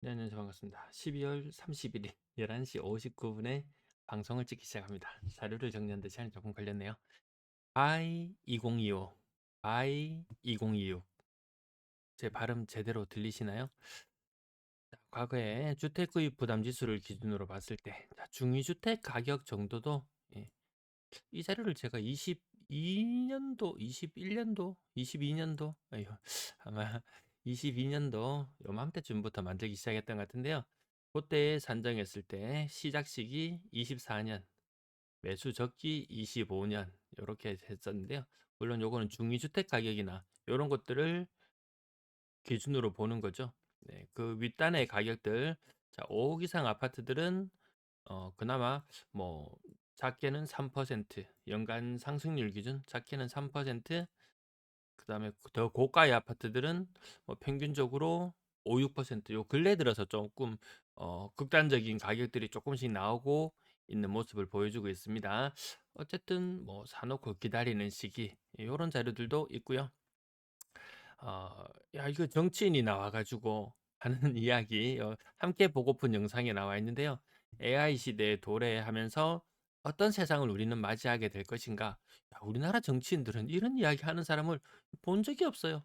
네, 안녕하세요. 반갑습니다. 12월 31일 11시 59분에 방송을 찍기 시작합니다. 자료를 정리하는데 시간이 조금 걸렸네요. by 2025, by 2026. 제 발음 제대로 들리시나요? 자, 과거에 주택구입 부담 지수를 기준으로 봤을 때, 자, 중위주택 가격 정도도, 예, 이 자료를 제가 22년도, 21년도, 22년도, 아마 22년도 요맘때쯤부터 만들기 시작했던 것 같은데요. 그때 산정했을 때 시작 시기 24년, 매수 적기 25년 이렇게 했었는데요. 물론 요거는 중위주택 가격이나 이런 것들을 기준으로 보는 거죠. 네, 그 윗단의 가격들, 자, 5억 이상 아파트들은 그나마 뭐 작게는 3%, 연간 상승률 기준 작게는 3%, 그다음에 더 고가의 아파트들은 뭐 평균적으로 5, 6%요 근래 들어서 조금 극단적인 가격들이 조금씩 나오고 있는 모습을 보여주고 있습니다. 어쨌든 뭐 사놓고 기다리는 시기 이런 자료들도 있고요. 야, 이거 정치인이 나와가지고 하는 이야기, 함께 보고픈 영상에 나와 있는데요. AI 시대에 도래하면서 어떤 세상을 우리는 맞이하게 될 것인가? 야, 우리나라 정치인들은 이런 이야기 하는 사람을 본 적이 없어요.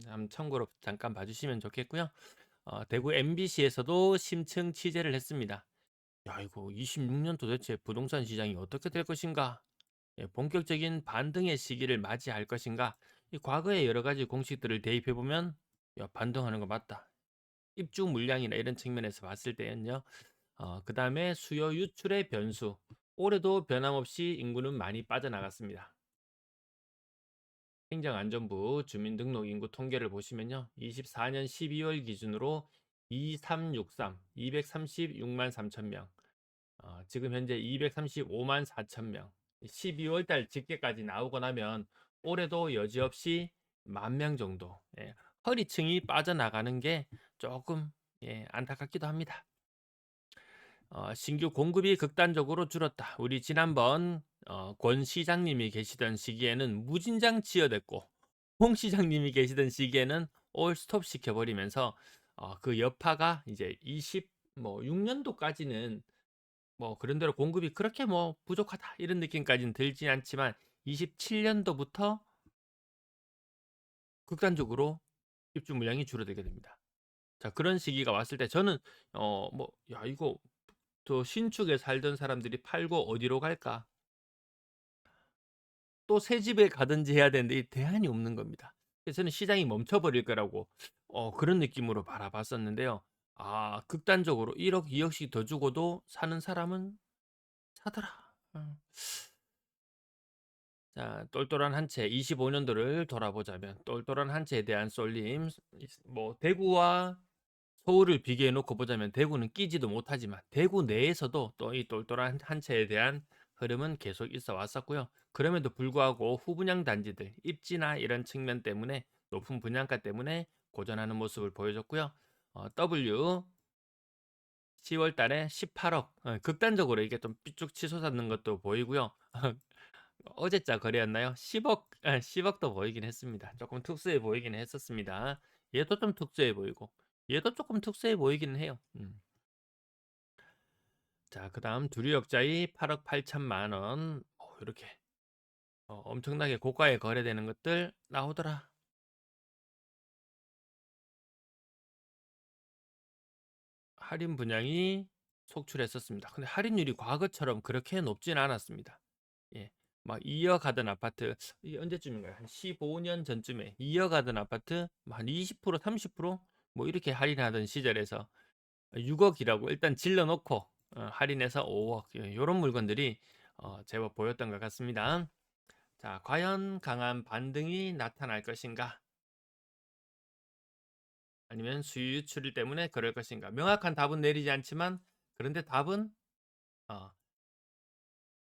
한번 참고로 잠깐 봐주시면 좋겠고요. 대구 MBC에서도 심층 취재를 했습니다. 야, 이거 26년 도대체 부동산 시장이 어떻게 될 것인가? 예, 본격적인 반등의 시기를 맞이할 것인가? 이 과거의 여러 가지 공식들을 대입해 보면 야, 반등하는 거 맞다. 입주 물량이나 이런 측면에서 봤을 때는요. 그다음에 수요 유출의 변수. 올해도 변함없이 인구는 많이 빠져나갔습니다. 행정안전부 주민등록 인구 통계를 보시면요. 24년 12월 기준으로 2363, 236만 3천 명. 지금 현재 235만 4천 명. 12월 달 집계까지 나오고 나면 올해도 여지없이 10,000명 정도, 예, 허리층이 빠져나가는 게 조금, 예, 안타깝기도 합니다. 신규 공급이 극단적으로 줄었다. 우리 지난번 권 시장님이 계시던 시기에는 무진장 지어댔고, 홍 시장님이 계시던 시기에는 올 스톱 시켜버리면서 그 여파가 이제 26년도까지는 뭐 그런 대로 공급이 그렇게 뭐 부족하다 이런 느낌까지는 들진 않지만 27년도부터 극단적으로 입주 물량이 줄어들게 됩니다. 자, 그런 시기가 왔을 때 저는 뭐 야, 이거 또 신축에 살던 사람들이 팔고 어디로 갈까? 또 새 집에 가든지 해야 되는데 이 대안이 없는 겁니다. 그래서 저는 시장이 멈춰버릴 거라고 그런 느낌으로 바라봤었는데요. 극단적으로 1억, 2억씩 더 주고도 사는 사람은 사더라. 자, 똘똘한 한 채, 25년도를 돌아보자면 똘똘한 한 채에 대한 쏠림, 뭐 대구와 서울을 비교해 놓고 보자면 대구는 끼지도 못하지만 대구 내에서도 또 이 똘똘한 한 채에 대한 흐름은 계속 있어 왔었고요. 그럼에도 불구하고 후분양 단지들, 입지나 이런 측면 때문에 높은 분양가 때문에 고전하는 모습을 보여줬고요. W 10월 달에 18억, 극단적으로 이게 좀 삐쭉 치솟았는 것도 보이고요. 어제자 거래였나요? 10억, 10억도 보이긴 했습니다. 조금 특수해 보이긴 했었습니다. 얘도 좀 특수해 보이고, 얘도 조금 특수해 보이긴 해요. 자, 그 다음 두류역자의 8억 8천만 원. 이렇게 엄청나게 고가에 거래되는 것들 나오더라. 할인 분양이 속출했었습니다. 근데 할인율이 과거처럼 그렇게 높진 않았습니다. 예. 막 이어가던 아파트, 이 언제쯤인가요? 한 15년 전쯤에 이어가던 아파트 한 20%, 30%뭐 이렇게 할인하던 시절에서 6억이라고 일단 질러 놓고 할인해서 5억 이런 물건들이 제법 보였던 것 같습니다. 자, 과연 강한 반등이 나타날 것인가? 아니면 수요 유출 때문에 그럴 것인가? 명확한 답은 내리지 않지만 그런데 답은 어,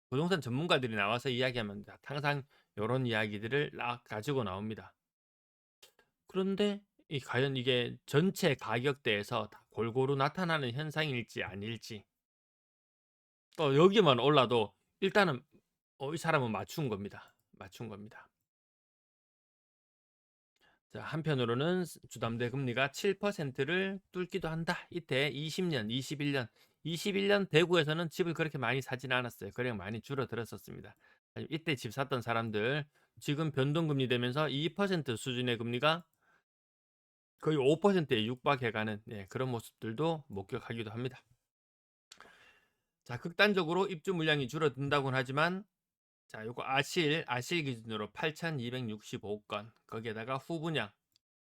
부동산 전문가들이 나와서 이야기하면 항상 이런 이야기들을 가지고 나옵니다. 그런데 과연 이게 전체 가격대에서 다 골고루 나타나는 현상일지 아닐지 또 여기만 올라도 일단은 이 사람은 맞춘 겁니다. 맞춘 겁니다. 자, 한편으로는 주담대 금리가 7%를 뚫기도 한다. 이때 20년, 21년 대구에서는 집을 그렇게 많이 사지는 않았어요. 그냥 많이 줄어들었었습니다. 이때 집 샀던 사람들 지금 변동금리 되면서 2% 수준의 금리가 거의 5%에 육박해가는 그런 모습들도 목격하기도 합니다. 자, 극단적으로 입주 물량이 줄어든다고는 하지만 자, 요거 아실 기준으로 8,265건 거기에다가 후분양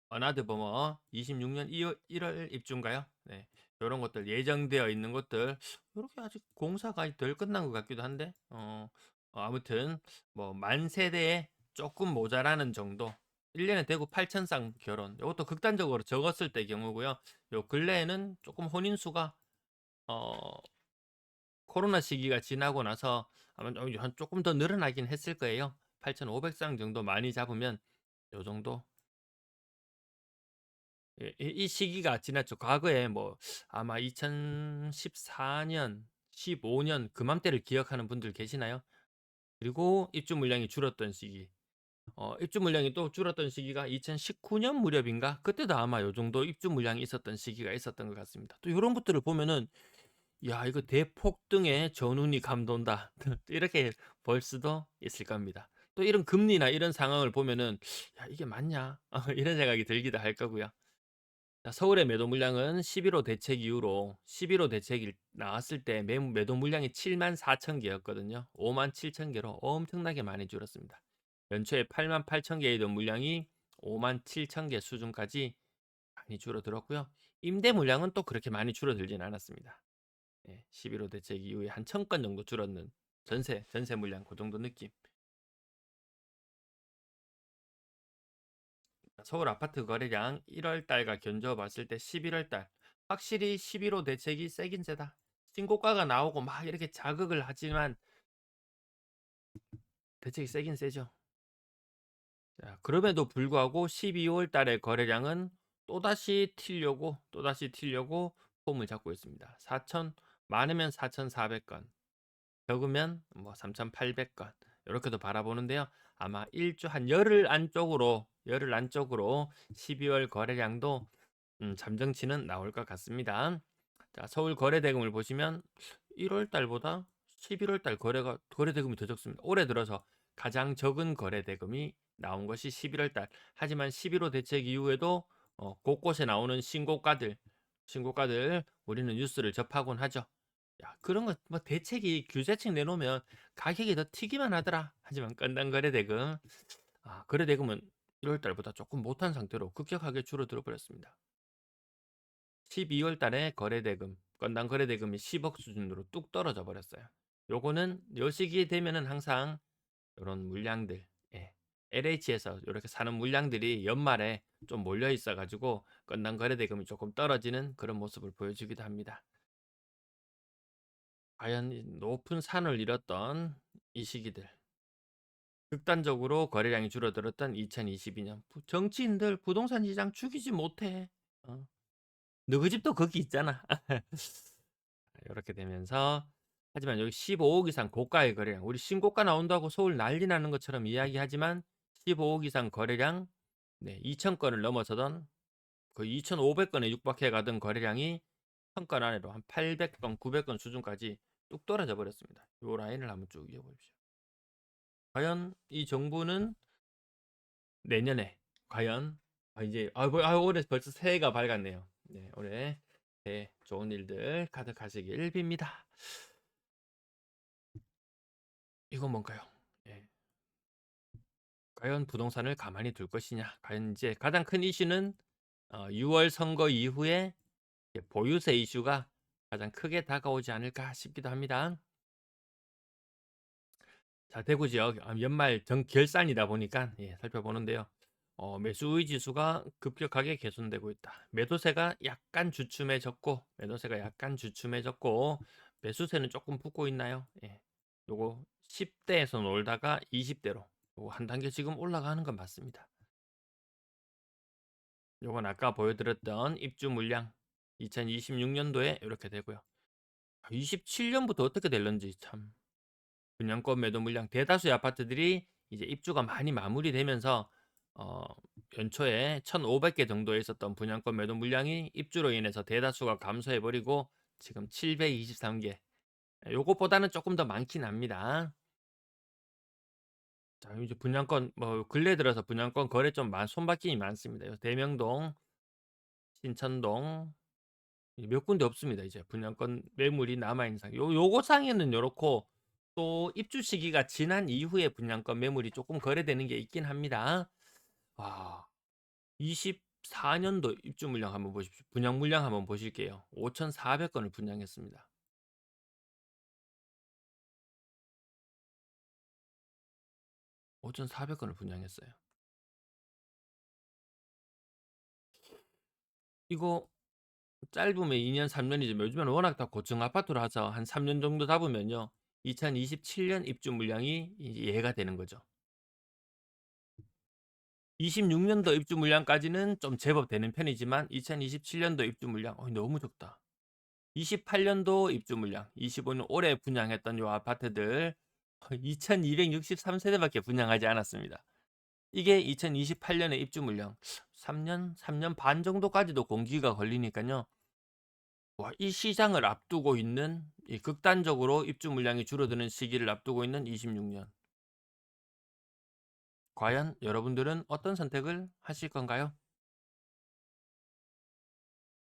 어나드 버머 26년 1월 입주인가요? 네. 이런 것들 예정되어 있는 것들 이렇게 아직 공사가 덜 끝난 것 같기도 한데 아무튼 뭐 만 세대에 조금 모자라는 정도 1년에 대구 8,000쌍 결혼 이것도 극단적으로 적었을 때 경우고요. 요 근래에는 조금 혼인수가 어 코로나 시기가 지나고 나서 아마 조금 더 늘어나긴 했을 거예요. 8,500쌍 정도 많이 잡으면 요 정도 이 시기가 지났죠. 과거에 뭐 아마 2014년, 15년 그맘때를 기억하는 분들 계시나요? 그리고 입주 물량이 줄었던 시기. 입주 물량이 또 줄었던 시기가 2019년 무렵인가? 그때도 아마 요 정도 입주 물량이 있었던 시기가 있었던 것 같습니다. 또 이런 것들을 보면은 야, 이거 대폭등의 전운이 감돈다. 이렇게 볼 수도 있을 겁니다. 또 이런 금리나 이런 상황을 보면은 야, 이게 맞냐? 이런 생각이 들기도 할 거고요. 자, 서울의 매도 물량은 11호 대책 이후로 11호 대책이 나왔을 때 매도 물량이 7만 4천 개였거든요. 5만 7천 개로 엄청나게 많이 줄었습니다. 연초에 8만 8천 개이던 물량이 5만 7천 개 수준까지 많이 줄어들었고요. 임대 물량은 또 그렇게 많이 줄어들진 않았습니다. 11호 대책 이후에 한 1,000건 정도 줄었는 전세 물량 그 정도 느낌. 서울 아파트 거래량 1월 달과 견주어 봤을 때 11월 달 확실히 11호 대책이 세긴 세다. 신고가가 나오고 막 이렇게 자극을 하지만 대책이 세긴 세죠. 자, 그럼에도 불구하고 12월 달의 거래량은 또다시 튀려고 폼을 잡고 있습니다. 4천 많으면 4,400건, 적으면 뭐 3,800건 이렇게도 바라보는데요. 아마 일주 한 열흘 안쪽으로 12월 거래량도 잠정치는 나올 것 같습니다. 자, 서울 거래대금을 보시면 1월 달보다 11월 달 거래대금이 더 적습니다. 올해 들어서 가장 적은 거래대금이 나온 것이 11월 달. 하지만 11호 대책 이후에도 곳곳에 나오는 신고가들 우리는 뉴스를 접하곤 하죠. 야, 그런 거 뭐 대책이 규제책 내놓으면 가격이 더 튀기만 하더라. 하지만 건당 거래대금은 1월 달보다 조금 못한 상태로 급격하게 줄어들어 버렸습니다. 12월 달에 건당 거래대금이 10억 수준으로 뚝 떨어져 버렸어요. 요거는 요 시기에 되면은 항상 이런 물량들, LH에서 이렇게 사는 물량들이 연말에 좀 몰려 있어 가지고 건당 거래대금이 조금 떨어지는 그런 모습을 보여주기도 합니다. 과연 이 높은 산을 잃었던 이 시기들, 극단적으로 거래량이 줄어들었던 2022년 정치인들 부동산 시장 죽이지 못해. 어. 너희 집도 거기 있잖아. 이렇게 되면서 하지만 여기 15억 이상 고가의 거래량 우리 신고가 나온다고 서울 난리 나는 것처럼 이야기하지만 15억 이상 거래량 2,000건을 넘어서던 그 2,500건에 육박해 가던 거래량이 1,000건 안으로 한 800건, 900건 수준까지 뚝 떨어져 버렸습니다. 이 라인을 한번 쭉 이어보십시오. 과연 이 정부는 내년에 과연 이제 올해 벌써 새해가 밝았네요. 네, 올해 좋은 일들 가득하시길 빕니다. 이건 뭔가요? 예. 과연 부동산을 가만히 둘 것이냐? 과연 이제 가장 큰 이슈는 6월 선거 이후에 보유세 이슈가 가장 크게 다가오지 않을까 싶기도 합니다. 자, 대구 지역 연말 결산이다 보니까 살펴보는데요. 매수의 지수가 급격하게 개선되고 있다. 매도세가 약간 주춤해졌고 매수세는 조금 붙고 있나요? 요거 10대에서 놀다가 20대로 요거 한 단계 지금 올라가는 건 맞습니다. 요건 아까 보여드렸던 입주 물량 2026년도에 이렇게 되고요. 27년부터 어떻게 될런지 참 분양권 매도 물량 대다수의 아파트들이 이제 입주가 많이 마무리되면서 어, 연초에 1,500개 정도에 있었던 분양권 매도 물량이 입주로 인해서 대다수가 감소해 버리고 지금 723개. 요것보다는 조금 더 많긴 합니다. 자, 이제 분양권 뭐 근래 들어서 분양권 거래 좀 손바뀜이 많습니다. 대명동, 신천동 몇 군데 없습니다. 이제 분양권 매물이 남아 있는 상. 요거 상에는 요렇고 또 입주 시기가 지난 이후에 분양권 매물이 조금 거래되는 게 있긴 합니다. 와, 24년도 입주 물량 한번 보십시오. 분양 물량 한번 보실게요. 5,400건을 분양했습니다. 5,400건을 분양했어요. 이거 짧으면 2년, 3년이지만 요즘에는 워낙 다 고층 아파트라서 한 3년 정도 잡으면요. 2027년 입주 물량이 얘가 되는 거죠. 26년도 입주 물량까지는 좀 제법 되는 편이지만 2027년도 입주 물량 너무 적다. 28년도 입주 물량, 25년 올해 분양했던 요 아파트들 2263세대밖에 분양하지 않았습니다. 이게 2028년에 입주 물량 3년 반 정도까지도 공기가 걸리니까요. 와, 이 시장을 앞두고 있는 이 극단적으로 입주 물량이 줄어드는 시기를 앞두고 있는 26년. 과연 여러분들은 어떤 선택을 하실 건가요?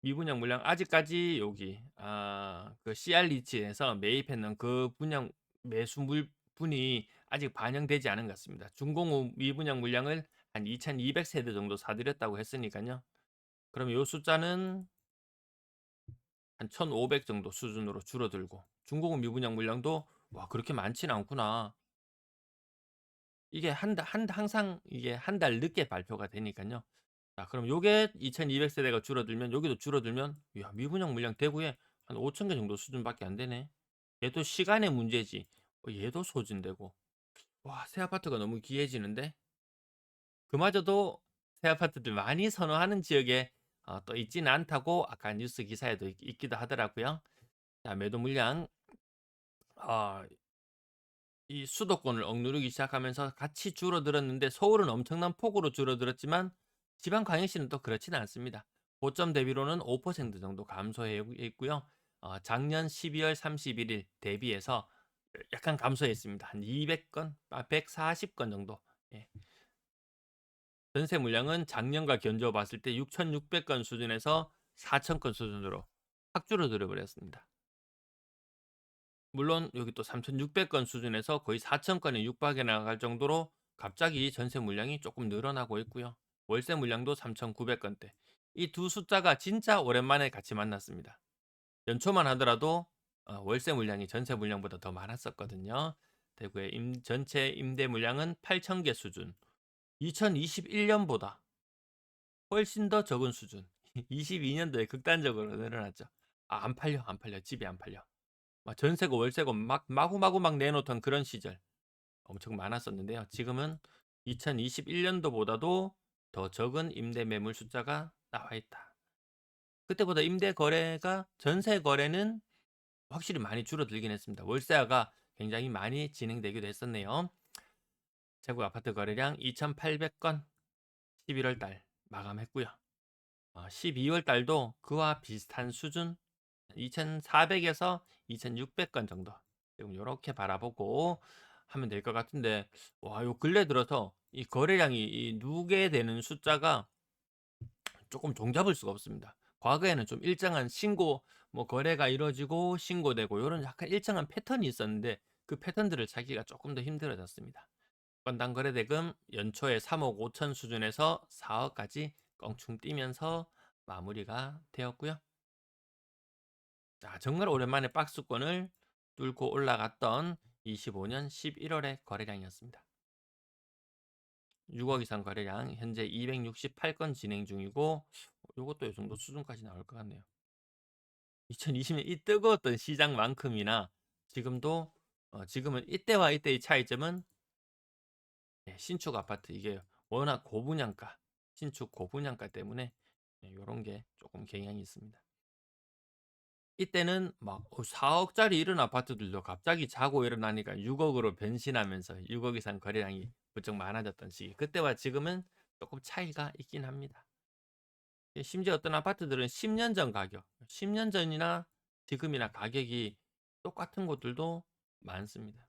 미분양 물량 아직까지 여기 그 CR 리치에서 매입했는 그 분양 매수 물분이 아직 반영되지 않은 것 같습니다. 중공업 미분양 물량을 한 2,200세대 정도 사드렸다고 했으니까요. 그럼 이 숫자는 한 1,500 정도 수준으로 줄어들고 중공업 미분양 물량도 와 그렇게 많지는 않구나. 이게 항상 이게 한 달 늦게 발표가 되니까요. 자, 그럼 요게 2,200세대가 줄어들면 여기도 줄어들면 야, 미분양 물량 대구에 한 5,000개 정도 수준밖에 안 되네. 얘도 시간의 문제지. 얘도 소진되고. 와, 새 아파트가 너무 귀해지는데. 그마저도 새 아파트들 많이 선호하는 지역에 또 있지는 않다고 아까 뉴스 기사에도 있기도 하더라고요. 자, 매도 물량 아, 이 수도권을 억누르기 시작하면서 같이 줄어들었는데 서울은 엄청난 폭으로 줄어들었지만 지방 광역시는 또 그렇지는 않습니다. 고점 대비로는 5% 정도 감소해 있고요. 작년 12월 31일 대비해서 약간 감소했습니다. 한 200건, 140건 정도. 예. 전세 물량은 작년과 견주어 봤을 때 6,600건 수준에서 4,000건 수준으로 확 줄어들어 버렸습니다. 물론 여기 또 3,600건 수준에서 거의 4,000건에 육박해 나갈 정도로 갑자기 전세 물량이 조금 늘어나고 있고요. 월세 물량도 3,900건대. 이 두 숫자가 진짜 오랜만에 같이 만났습니다. 연초만 하더라도 월세 물량이 전세 물량보다 더 많았었거든요. 대구의 전체 임대 물량은 8,000개 수준. 2021년보다 훨씬 더 적은 수준. 22년도에 극단적으로 늘어났죠. 안 팔려, 안 팔려. 집이 안 팔려. 막 전세고 월세고 막 마구마구 막 내놓던 그런 시절 엄청 많았었는데요. 지금은 2021년도보다도 더 적은 임대 매물 숫자가 나와 있다. 그때보다 임대 거래가 전세 거래는 확실히 많이 줄어들긴 했습니다. 월세화가 굉장히 많이 진행되기도 했었네요. 재고 아파트 거래량 2,800건 11월 달 마감했고요. 12월 달도 그와 비슷한 수준 2,400에서 2,600건 정도 지금 요렇게 바라보고 하면 될 것 같은데 와, 요 근래 들어서 이 거래량이 누게 되는 숫자가 조금 종잡을 수가 없습니다. 과거에는 좀 일정한 신고 뭐 거래가 이루어지고 신고되고 요런 약간 일정한 패턴이 있었는데 그 패턴들을 찾기가 조금 더 힘들어졌습니다. 건당 거래 대금 연초에 3억 5천 수준에서 4억까지 껑충 뛰면서 마무리가 되었고요. 자, 정말 오랜만에 박스권을 뚫고 올라갔던 25년 11월의 거래량이었습니다. 6억 이상 거래량 현재 268건 진행 중이고 이것도 이 정도 수준까지 나올 것 같네요. 2020년 이 뜨거웠던 시장만큼이나 지금도 지금은 이때와 이때의 차이점은 신축 아파트 이게 워낙 고분양가 신축 고분양가 때문에 이런 게 조금 경향이 있습니다. 이때는 막 4억짜리 이런 아파트들도 갑자기 자고 일어나니까 6억으로 변신하면서 6억 이상 거래량이 부쩍 많아졌던 시기. 그때와 지금은 조금 차이가 있긴 합니다. 심지어 어떤 아파트들은 10년 전 가격, 10년 전이나 지금이나 가격이 똑같은 곳들도 많습니다.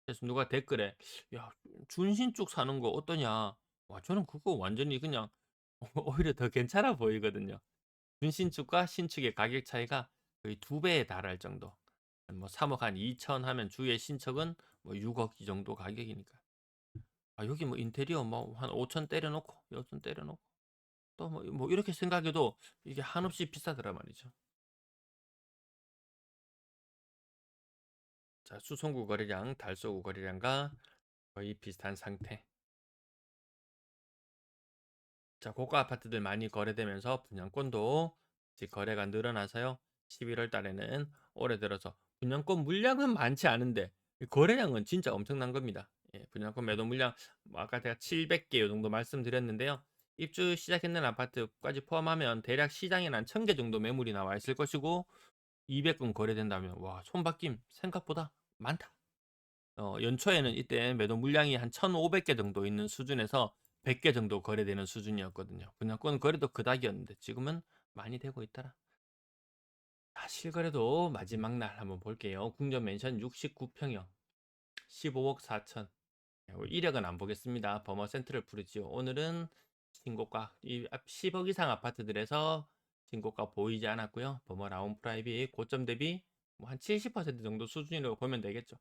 그래서 누가 댓글에 "야 준신축 사는 거 어떠냐?" 와 저는 그거 완전히 그냥 오히려 더 괜찮아 보이거든요. 준신축과 신축의 가격 차이가 거의 2배에 달할 정도. 뭐 3억 한 2천 하면 주위의 신축은 뭐 6억 이 정도 가격이니까. 아 여기 뭐 인테리어 뭐 한 5천 때려 놓고 6천 때려 놓고 또 뭐 이렇게 생각해도 이게 한없이 비싸더라 말이죠. 자 수송구 거래량, 달서구 거래량과 거의 비슷한 상태. 자 고가 아파트들 많이 거래되면서 분양권도 이제 거래가 늘어나서요. 11월 달에는 올해 들어서 분양권 물량은 많지 않은데 거래량은 진짜 엄청난 겁니다. 예, 분양권 매도 물량 뭐 아까 제가 700개 요 정도 말씀드렸는데요. 입주 시작했는 아파트까지 포함하면 대략 시장에는 한 1000개 정도 매물이 나와 있을 것이고 200건 거래된다면 와 손바뀜 생각보다 많다. 연초에는 이때 매도 물량이 한 1,500개 정도 있는 수준에서 100개 정도 거래되는 수준이었거든요. 분양권 거래도 그닥이었는데 지금은 많이 되고 있더라. 자, 실거래도 마지막 날 한번 볼게요. 궁전 맨션 69평형 15억 4천. 1억은 안 보겠습니다. 버머 센트럴 푸르지오. 오늘은 신고가 이 10억 이상 아파트들에서 신고가 보이지 않았고요. 버머 라운 프라이빗 고점 대비 뭐 한 70% 정도 수준이라고 보면 되겠죠.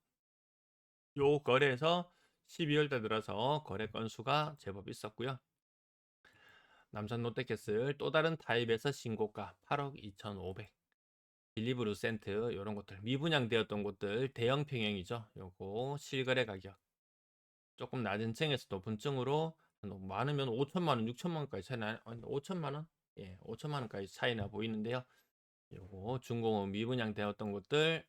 요 거래에서 12월 달 들어서 거래 건수가 제법 있었고요. 남산 롯데캐슬 또 다른 타입에서 신고가 8억 2,500. 빌리브 루센트 이런 것들 미분양되었던 곳들 대형 평형이죠. 요거 실거래 가격 조금 낮은 층에서 높은 층으로 많으면 5천만 원, 6천만 원까지 차이 나. 5천만 원? 예, 5천만 원까지 차이나 보이는데요. 요거 중공업 미분양되었던 곳들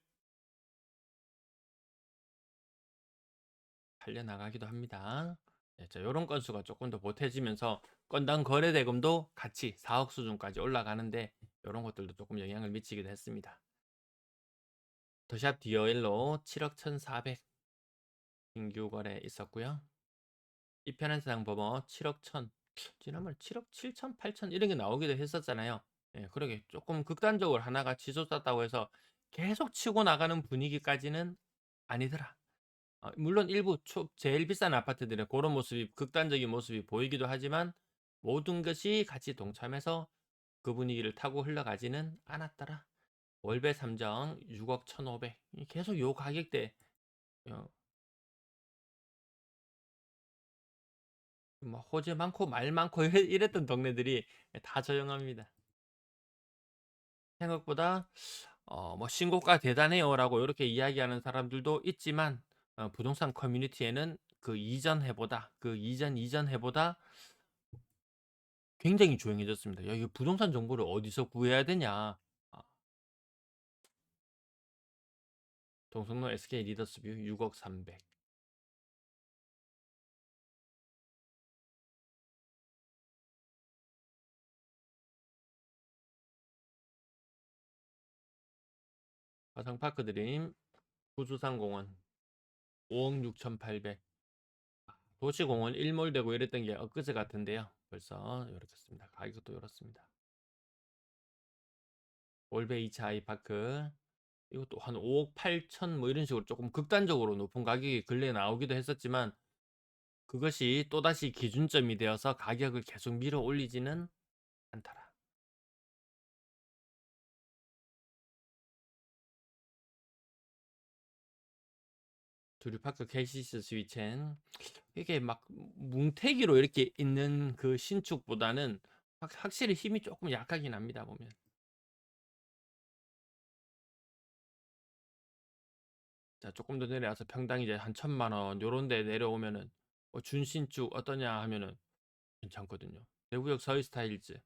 팔려 나가기도 합니다. 네, 자, 요런 건수가 조금 더 보태지면서 건당 거래 대금도 같이 4억 수준까지 올라가는데 요런 것들도 조금 영향을 미치기도 했습니다. 더샵 디어일로 7억 1,400 신규 거래 있었고요. 이편한 세상 범어 7억 1,000 지난번에 7억 7천 8천 이런 게 나오기도 했었잖아요. 예, 그러게 조금 극단적으로 하나가 치솟았다고 해서 계속 치고 나가는 분위기까지는 아니더라. 물론 일부 제일 비싼 아파트들은 그런 모습이 극단적인 모습이 보이기도 하지만 모든 것이 같이 동참해서 그 분위기를 타고 흘러가지는 않았더라. 월배 3정 6억 1,500 계속 요 가격대 어, 뭐 호재 많고 말 많고 이랬던 동네들이 다 조용합니다. 생각보다 뭐 신고가 대단해요라고 이렇게 이야기하는 사람들도 있지만 부동산 커뮤니티에는 그 이전 해보다 그 이전 해보다 굉장히 조용해졌습니다. 야, 이거 부동산 정보를 어디서 구해야 되냐? 아, 동성로 SK 리더스뷰 6억 300. 화성파크 드림 구수산공원 5억 6,800. 도시공원 일몰되고 이랬던 게 엊그제 같은데요. 벌써 이렇겠습니다. 가격도 이렇습니다. 올베 2차 아이파크 이것도 한 5억 8천 뭐 이런 식으로 조금 극단적으로 높은 가격이 근래에 나오기도 했었지만 그것이 또다시 기준점이 되어서 가격을 계속 밀어 올리지는 않더라. 두류파크 KCC 스위첸 이게 막 뭉태기로 이렇게 있는 그 신축보다는 확실히 힘이 조금 약하긴 합니다 보면. 자 조금 더 내려와서 평당 이제 한 1,000만 원 요런 데 내려오면은 준신축 어떠냐 하면은 괜찮거든요. 대구역 서희스타일즈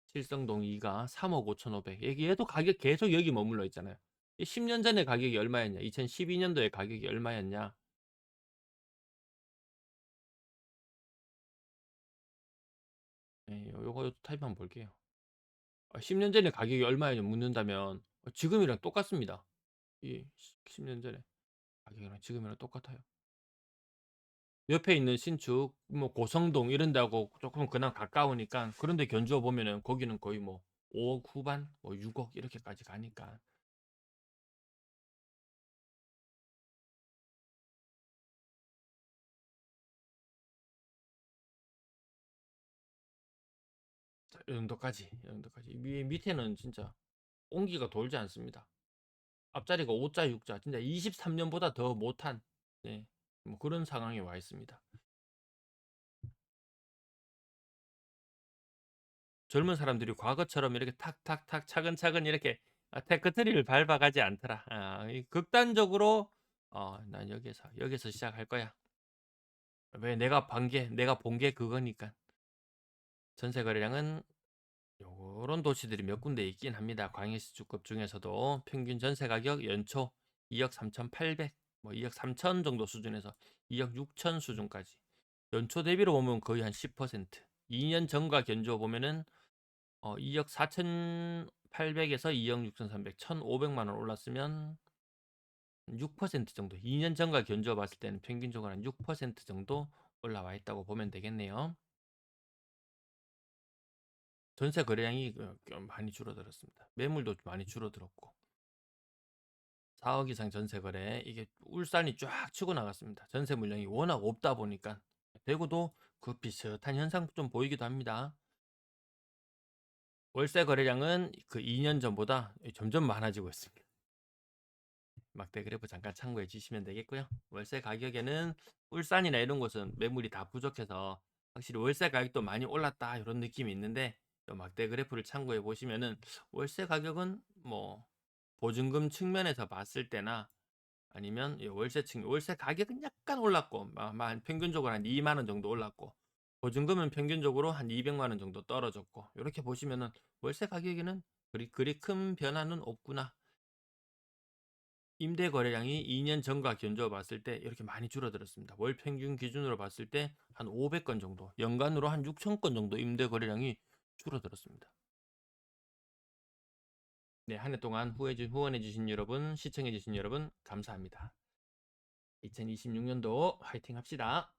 칠성동 2가 3억 5,500. 얘도 가격 계속 여기 머물러 있잖아요. 10년 전에 가격이 얼마였냐? 2012년도에 가격이 얼마였냐? 예, 요거 타입 한번 볼게요. 10년 전에 가격이 얼마였냐 묻는다면 지금이랑 똑같습니다. 이 10년 전에 가격이랑 지금이랑 똑같아요. 옆에 있는 신축 뭐 고성동 이런 데하고 조금 그나마 가까우니까 그런 데 견주어 보면은 거기는 거의 뭐 5억 후반, 뭐 6억 이렇게까지 가니까. 자, 이 정도까지. 밑에는 진짜 온기가 돌지 않습니다. 앞자리가 5자, 6자, 진짜 23년보다 더 못한, 네, 뭐 그런 상황에 와 있습니다. 젊은 사람들이 과거처럼 이렇게 탁탁탁 차근차근 이렇게 테크트리를 밟아가지 않더라. 극단적으로 난 여기서 시작할 거야. 왜 내가 본 게 그거니까. 전세 거래량은 요런 도시들이 몇 군데 있긴 합니다. 광역시 주급 중에서도 평균 전세 가격 연초 2억 3,800, 뭐 2억 3천 정도 수준에서 2억 6천 수준까지. 연초 대비로 보면 거의 한 10%. 2년 전과 견주어 보면은 2억 4,800에서 2억 6,300, 1,500만 원 올랐으면 6% 정도. 2년 전과 견주어 봤을 때는 평균적으로 한 6% 정도 올라와 있다고 보면 되겠네요. 전세 거래량이 많이 줄어들었습니다. 매물도 많이 줄어들었고 4억 이상 전세 거래 이게 울산이 쫙 치고 나갔습니다. 전세 물량이 워낙 없다 보니까 대구도 그 비슷한 현상 좀 보이기도 합니다. 월세 거래량은 그 2년 전보다 점점 많아지고 있습니다. 막대 그래프 잠깐 참고해 주시면 되겠고요. 월세 가격에는 울산이나 이런 곳은 매물이 다 부족해서 확실히 월세 가격도 많이 올랐다 이런 느낌이 있는데 막대 그래프를 참고해 보시면은 월세 가격은 뭐 보증금 측면에서 봤을 때나 아니면 월세 가격은 약간 올랐고 평균적으로 한 2만 원 정도 올랐고 보증금은 평균적으로 한 200만 원 정도 떨어졌고 이렇게 보시면은 월세 가격에는 그리 큰 변화는 없구나. 임대 거래량이 2년 전과 견주어 봤을 때 이렇게 많이 줄어들었습니다. 월 평균 기준으로 봤을 때 한 500건 정도, 연간으로 한 6천 건 정도 임대 거래량이 줄어들었습니다. 네, 한 해 동안 후원해 주신 여러분, 시청해 주신 여러분 감사합니다. 2026년도 화이팅 합시다.